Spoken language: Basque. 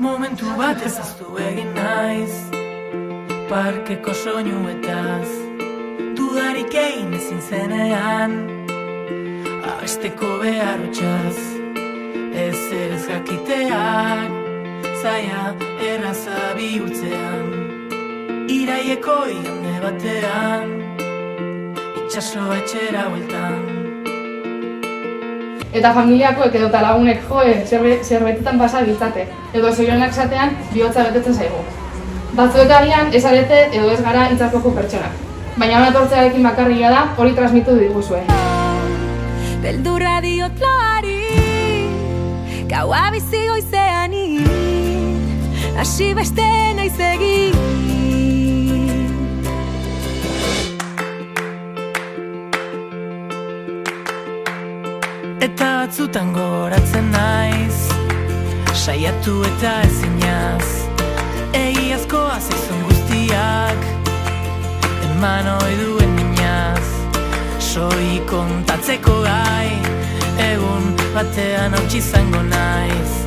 Momentu bat ezaztu egin naiz, parkeko soinuetaz, dudarik egin ezin zenean, abesteko behar utxaz, ezer ez jakiteak, zaila erraza bihurtzean, iraieko igande batean, itxasoa etxera bueltan. Eta familiakoek edo lagunek zerbetetan pasa biltzate, edo zorionak zatean bihotza betetzen zaigu. Batzuek agian ez arete edo ez gara itzartoko pertsonak, baina hona tortzearekin bakarria da hori transmitu diguzue. Beldurra diot loari, gaua bizi goizeani, hasi beste naiz egin. Eta batzutan gogoratzen naiz, saiatu eta ezinaz, egiazkoa zaizun guztiak, eman ohi duen minaz, soi kontatzeko gai, egun batean hautsi izango naiz.